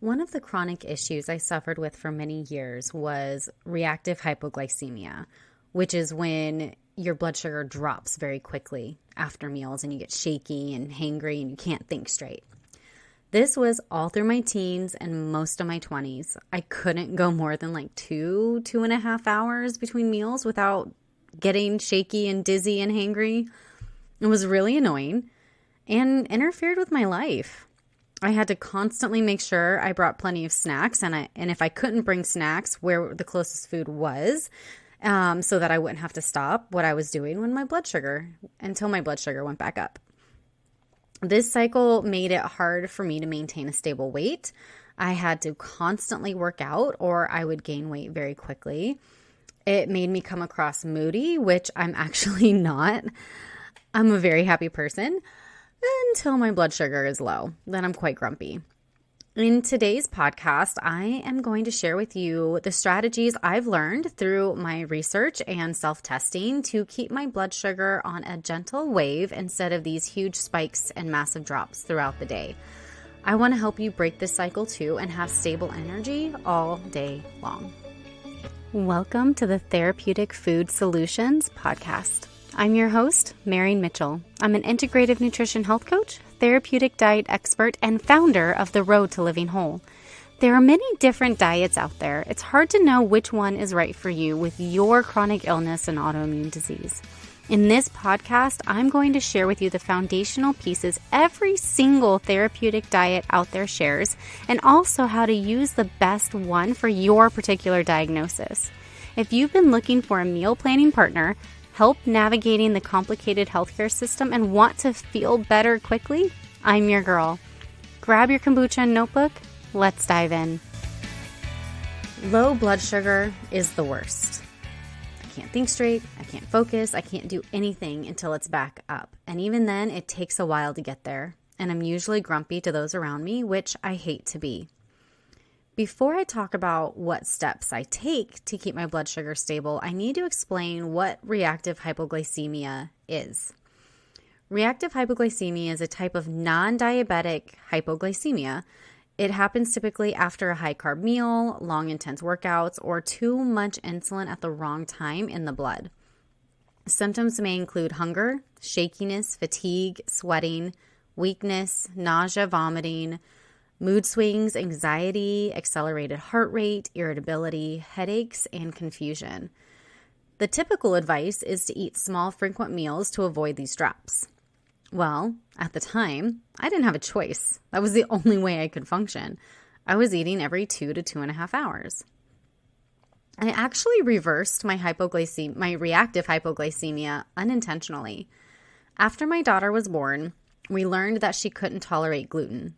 One of the chronic issues I suffered with for many years was reactive hypoglycemia, which is when your blood sugar drops very quickly after meals and you get shaky and hangry and you can't think straight. This was all through my teens and most of my 20s. I couldn't go more than like 2.5 hours between meals without getting shaky and dizzy and hangry. It was really annoying and interfered with my life. I had to constantly make sure I brought plenty of snacks, and if I couldn't bring snacks, where the closest food was, so that I wouldn't have to stop what I was doing until my blood sugar went back up. This cycle made it hard for me to maintain a stable weight. I had to constantly work out or I would gain weight very quickly. It made me come across moody, which I'm actually not. I'm a very happy person until my blood sugar is low. Then I'm quite grumpy. In today's podcast, I am going to share with you the strategies I've learned through my research and self-testing to keep my blood sugar on a gentle wave instead of these huge spikes and massive drops throughout the day. I want to help you break this cycle too and have stable energy all day long. Welcome to the Therapeutic Food Solutions podcast. I'm your host, Marian Mitchell. I'm an integrative nutrition health coach, therapeutic diet expert, and founder of The Road to Living Whole. There are many different diets out there. It's hard to know which one is right for you with your chronic illness and autoimmune disease. In this podcast, I'm going to share with you the foundational pieces every single therapeutic diet out there shares, and also how to use the best one for your particular diagnosis. If you've been looking for a meal planning partner, help navigating the complicated healthcare system, and want to feel better quickly, I'm your girl. Grab your kombucha and notebook. Let's dive in. Low blood sugar is the worst. I can't think straight. I can't focus. I can't do anything until it's back up. And even then, it takes a while to get there. And I'm usually grumpy to those around me, which I hate to be. Before I talk about what steps I take to keep my blood sugar stable, I need to explain what reactive hypoglycemia is. Reactive hypoglycemia is a type of non-diabetic hypoglycemia. It happens typically after a high-carb meal, long intense workouts, or too much insulin at the wrong time in the blood. Symptoms may include hunger, shakiness, fatigue, sweating, weakness, nausea, vomiting, mood swings, anxiety, accelerated heart rate, irritability, headaches, and confusion. The typical advice is to eat small, frequent meals to avoid these drops. Well, at the time, I didn't have a choice. That was the only way I could function. I was eating every 2 to 2.5 hours. I actually reversed my reactive hypoglycemia unintentionally. After my daughter was born, we learned that she couldn't tolerate gluten.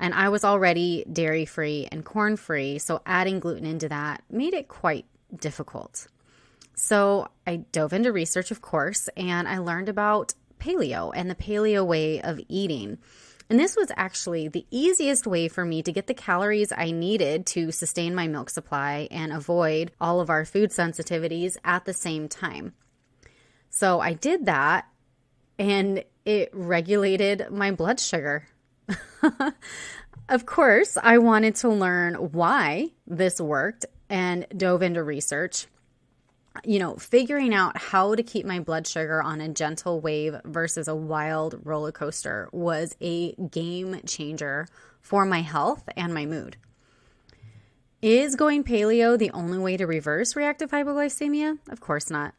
And I was already dairy-free and corn-free, so adding gluten into that made it quite difficult. So I dove into research, of course, and I learned about paleo and the paleo way of eating. And this was actually the easiest way for me to get the calories I needed to sustain my milk supply and avoid all of our food sensitivities at the same time. So I did that, and it regulated my blood sugar. Of course, I wanted to learn why this worked and dove into research. Figuring out how to keep my blood sugar on a gentle wave versus a wild roller coaster was a game changer for my health and my mood. Is going paleo the only way to reverse reactive hypoglycemia? Of course not.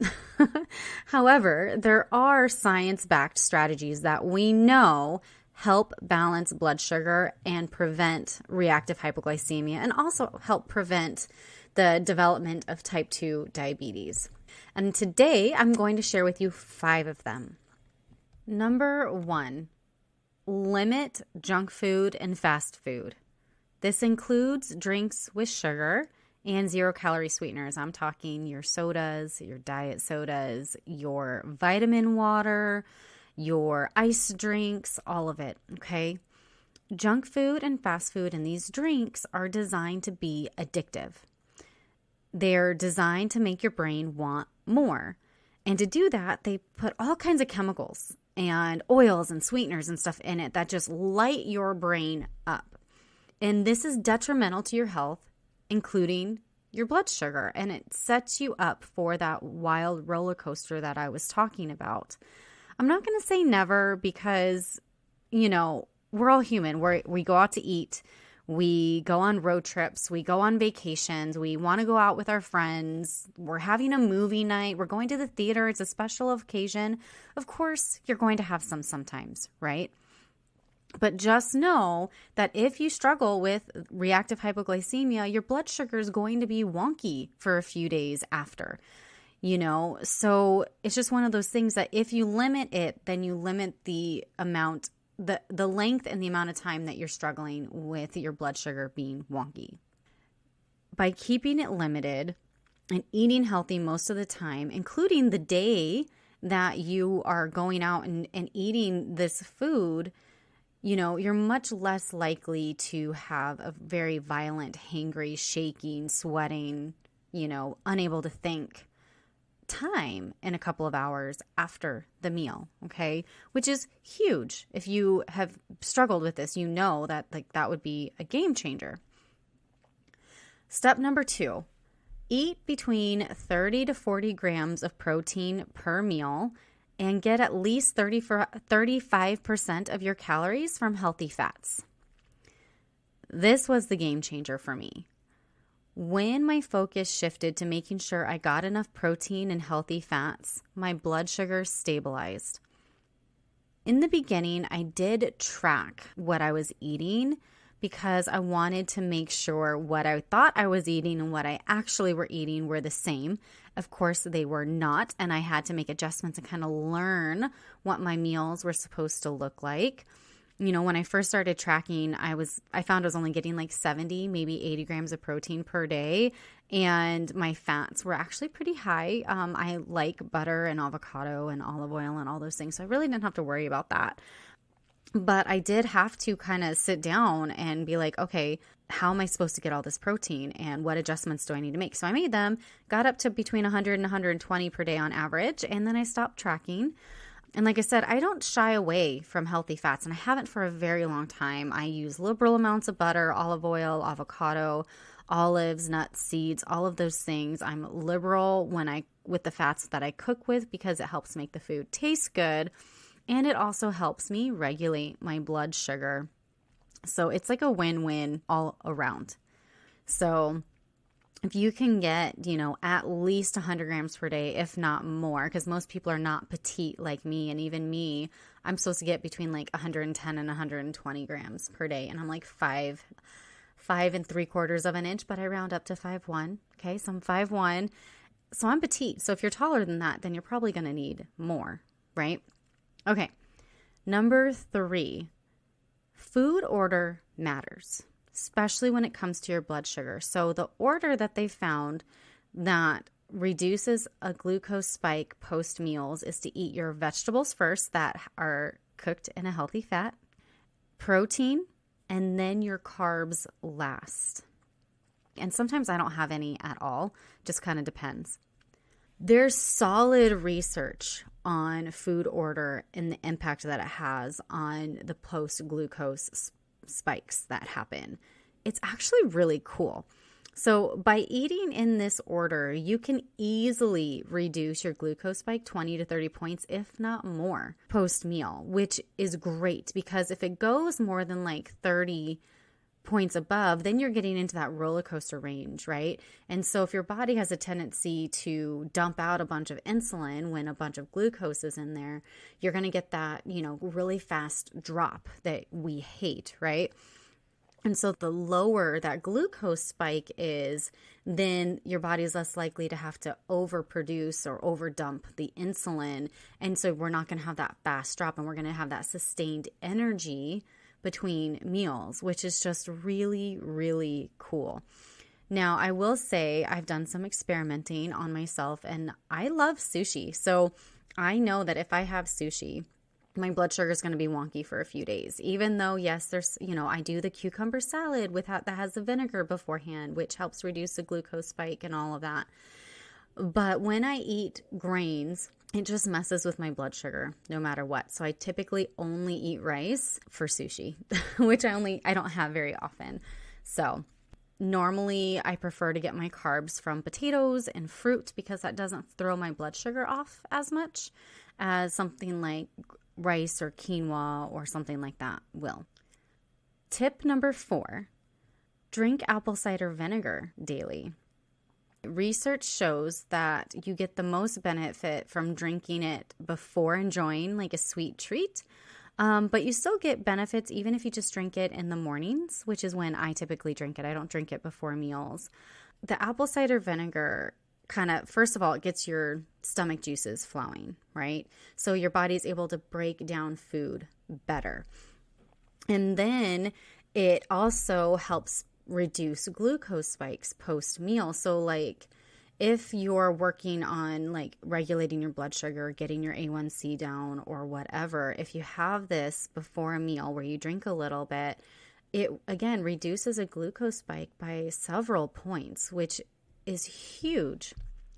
However, there are science-backed strategies that we know help balance blood sugar and prevent reactive hypoglycemia, and also help prevent the development of type 2 diabetes. And today I'm going to share with you 5 of them. Number 1, limit junk food and fast food. This includes drinks with sugar and 0-calorie sweeteners. I'm talking your sodas, your diet sodas, your vitamin water, your ice drinks, all of it, okay? Junk food and fast food and these drinks are designed to be addictive. They're designed to make your brain want more. And to do that, they put all kinds of chemicals and oils and sweeteners and stuff in it that just light your brain up. And this is detrimental to your health, including your blood sugar. And it sets you up for that wild roller coaster that I was talking about. I'm not going to say never because, we're all human. We go out to eat. We go on road trips. We go on vacations. We want to go out with our friends. We're having a movie night. We're going to the theater. It's a special occasion. Of course, you're going to have some sometimes, right? But just know that if you struggle with reactive hypoglycemia, your blood sugar is going to be wonky for a few days after, So it's just one of those things that if you limit it, then you limit the amount, the length and the amount of time that you're struggling with your blood sugar being wonky. By keeping it limited and eating healthy most of the time, including the day that you are going out and eating this food, you're much less likely to have a very violent, hangry, shaking, sweating, unable to think time in a couple of hours after the meal, okay? Which is huge. If you have struggled with this, that that would be a game changer. Step number 2, eat between 30 to 40 grams of protein per meal and get at least 35% of your calories from healthy fats. This was the game changer for me. When my focus shifted to making sure I got enough protein and healthy fats, my blood sugar stabilized. In the beginning, I did track what I was eating because I wanted to make sure what I thought I was eating and what I actually were eating were the same. Of course, they were not, and I had to make adjustments and kind of learn what my meals were supposed to look like. When I first started tracking, I found I was only getting like 70, maybe 80 grams of protein per day, and my fats were actually pretty high. I like butter and avocado and olive oil and all those things, so I really didn't have to worry about that. But I did have to kind of sit down and be like, okay, how am I supposed to get all this protein and what adjustments do I need to make? So I made them, got up to between 100 and 120 per day on average, and then I stopped tracking. And like I said, I don't shy away from healthy fats, and I haven't for a very long time. I use liberal amounts of butter, olive oil, avocado, olives, nuts, seeds, all of those things. I'm liberal with the fats that I cook with because it helps make the food taste good. And it also helps me regulate my blood sugar. So it's like a win-win all around. So if you can get, at least 100 grams per day, if not more, because most people are not petite like me. And even me, I'm supposed to get between like 110 and 120 grams per day. And I'm like 5 3/4 of an inch, but I round up to 5'1". Okay, so I'm 5'1". So I'm petite. So if you're taller than that, then you're probably going to need more, right? Okay, number 3, food order matters, especially when it comes to your blood sugar. So the order that they found that reduces a glucose spike post meals is to eat your vegetables first that are cooked in a healthy fat, protein, and then your carbs last. And sometimes I don't have any at all, just kind of depends. There's solid research on food order and the impact that it has on the post-glucose spikes that happen. It's actually really cool. So by eating in this order, you can easily reduce your glucose spike 20 to 30 points, if not more, post-meal, which is great because if it goes more than like 30 points above, then you're getting into that roller coaster range, right? And so if your body has a tendency to dump out a bunch of insulin when a bunch of glucose is in there, you're going to get that, really fast drop that we hate, right? And so the lower that glucose spike is, then your body is less likely to have to overproduce or overdump the insulin. And so we're not going to have that fast drop, and we're going to have that sustained energy between meals, which is just really, really cool. Now, I will say I've done some experimenting on myself, and I love sushi. So I know that if I have sushi, my blood sugar is going to be wonky for a few days, even though, yes, there's, I do the cucumber salad that has the vinegar beforehand, which helps reduce the glucose spike and all of that. But when I eat grains, it just messes with my blood sugar no matter what. So I typically only eat rice for sushi, which I don't have very often. So normally I prefer to get my carbs from potatoes and fruit because that doesn't throw my blood sugar off as much as something like rice or quinoa or something like that will. Tip number 4, drink apple cider vinegar daily. Research shows that you get the most benefit from drinking it before enjoying like a sweet treat, but you still get benefits even if you just drink it in the mornings, which is when I typically drink it. I don't drink it before meals. The apple cider vinegar first of all, it gets your stomach juices flowing, right? So your body's able to break down food better. And then it also helps reduce glucose spikes post-meal. So like if you're working on like regulating your blood sugar, getting your A1C down or whatever, if you have this before a meal where you drink a little bit, it again reduces a glucose spike by several points, which is huge,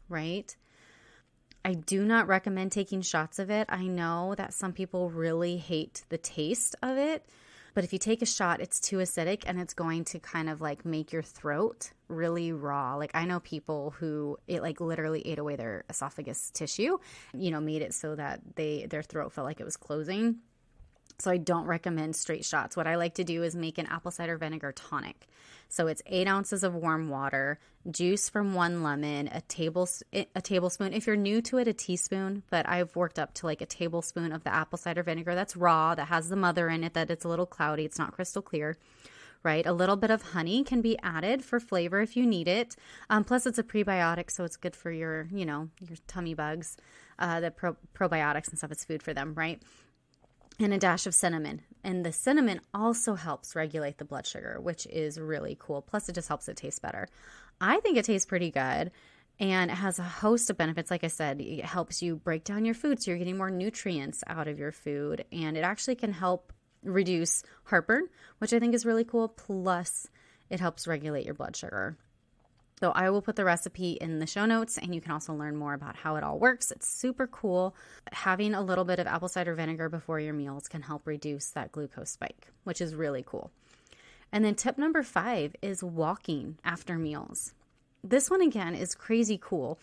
right? I do not recommend taking shots of it. I know that some people really hate the taste of it, but if you take a shot, it's too acidic and it's going to kind of like make your throat really raw. Like I know people who it like literally ate away their esophagus tissue, made it so that their throat felt like it was closing. So I don't recommend straight shots. What I like to do is make an apple cider vinegar tonic. So it's 8 ounces of warm water, juice from 1 lemon, a tablespoon. If you're new to it, a teaspoon, but I've worked up to like a tablespoon of the apple cider vinegar that's raw, that has the mother in it, that it's a little cloudy. It's not crystal clear, right? A little bit of honey can be added for flavor if you need it. Plus it's a prebiotic, so it's good for your tummy bugs, the probiotics and stuff. It's food for them, right? And a dash of cinnamon. And the cinnamon also helps regulate the blood sugar, which is really cool. Plus, it just helps it taste better. I think it tastes pretty good, and it has a host of benefits. Like I said, it helps you break down your food, so you're getting more nutrients out of your food. And it actually can help reduce heartburn, which I think is really cool. Plus, it helps regulate your blood sugar. So I will put the recipe in the show notes, and you can also learn more about how it all works. It's super cool. Having a little bit of apple cider vinegar before your meals can help reduce that glucose spike, which is really cool. And then tip number 5 is walking after meals. This one, again, is crazy cool.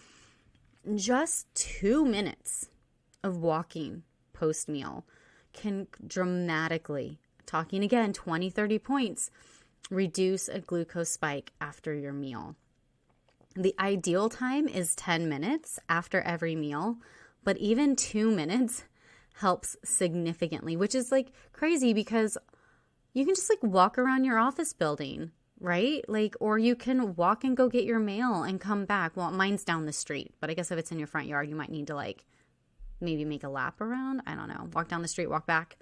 Just 2 minutes of walking post-meal can dramatically, talking again, 20, 30 points, reduce a glucose spike after your meal. The ideal time is 10 minutes after every meal, but even 2 minutes helps significantly, which is like crazy because you can just like walk around your office building, right? Like, or you can walk and go get your mail and come back. Well, mine's down the street, but I guess if it's in your front yard, you might need to like maybe make a lap around. I don't know. Walk down the street, walk back.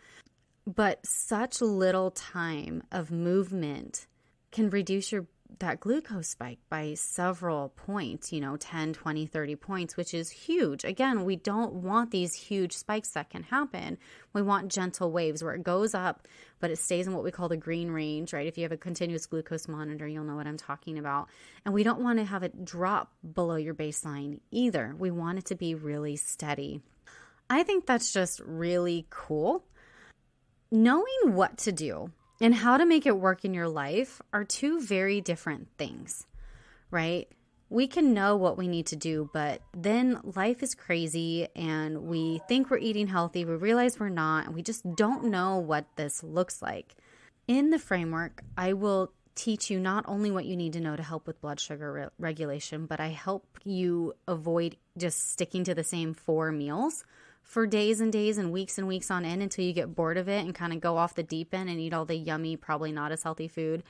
But such little time of movement can reduce that glucose spike by several points, 10, 20, 30 points, which is huge. Again, we don't want these huge spikes that can happen. We want gentle waves where it goes up, but it stays in what we call the green range, right? If you have a continuous glucose monitor, you'll know what I'm talking about. And we don't want to have it drop below your baseline either. We want it to be really steady. I think that's just really cool. Knowing what to do and how to make it work in your life are 2 very different things, right? We can know what we need to do, but then life is crazy and we think we're eating healthy. We realize we're not, and we just don't know what this looks like. In the framework, I will teach you not only what you need to know to help with blood sugar regulation, but I help you avoid just sticking to the same 4 meals for days and days and weeks on end until you get bored of it and kind of go off the deep end and eat all the yummy, probably not as healthy food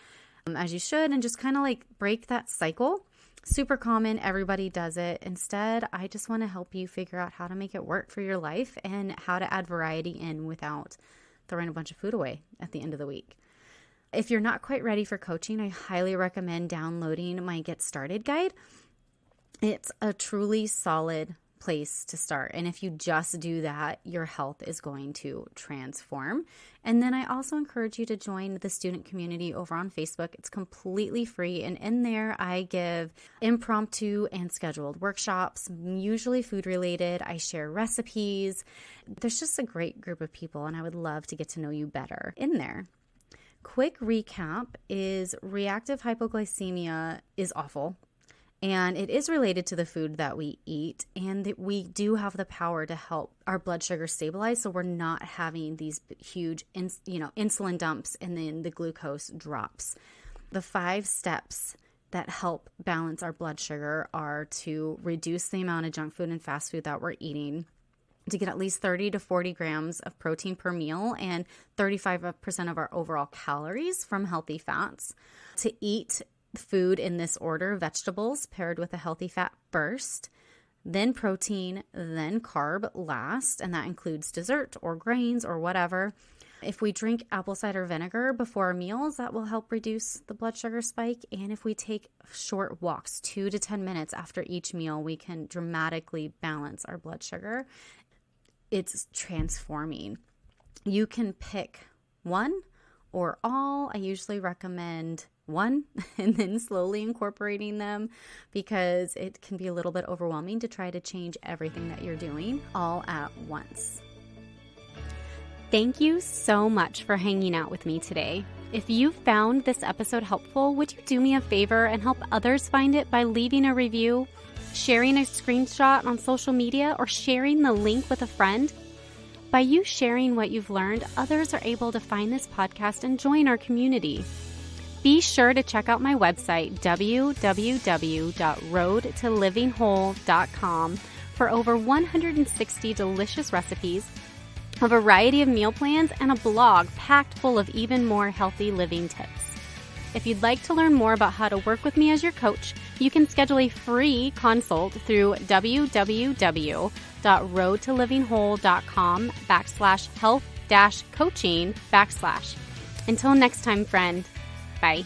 as you should, and just kind of like break that cycle. Super common. Everybody does it. Instead, I just want to help you figure out how to make it work for your life and how to add variety in without throwing a bunch of food away at the end of the week. If you're not quite ready for coaching, I highly recommend downloading my Get Started guide. It's a truly solid place to start. And if you just do that, your health is going to transform. And then I also encourage you to join the student community over on Facebook. It's completely free. And in there, I give impromptu and scheduled workshops, usually food related. I share recipes. There's just a great group of people, and I would love to get to know you better in there. Quick recap is reactive hypoglycemia is awful. And it is related to the food that we eat, and that we do have the power to help our blood sugar stabilize, so we're not having these huge insulin dumps and then the glucose drops. The 5 steps that help balance our blood sugar are to reduce the amount of junk food and fast food that we're eating, to get at least 30 to 40 grams of protein per meal and 35% of our overall calories from healthy fats, to eat food in this order: vegetables paired with a healthy fat first, then protein, then carb last, and that includes dessert or grains or whatever. If we drink apple cider vinegar before our meals, that will help reduce the blood sugar spike. And if we take short walks, 2 to 10 minutes after each meal, we can dramatically balance our blood sugar. It's transforming. You can pick one or all. I usually recommend one and then slowly incorporating them, because it can be a little bit overwhelming to try to change everything that you're doing all at once. Thank you so much for hanging out with me today. If you found this episode helpful, would you do me a favor and help others find it by leaving a review, sharing a screenshot on social media, or sharing the link with a friend? By you sharing what you've learned, others are able to find this podcast and join our community. Be sure to check out my website, www.roadtolivingwhole.com, for over 160 delicious recipes, a variety of meal plans, and a blog packed full of even more healthy living tips. If you'd like to learn more about how to work with me as your coach, you can schedule a free consult through www.roadtolivingwhole.com/health-coaching/. Until next time, friend. Bye.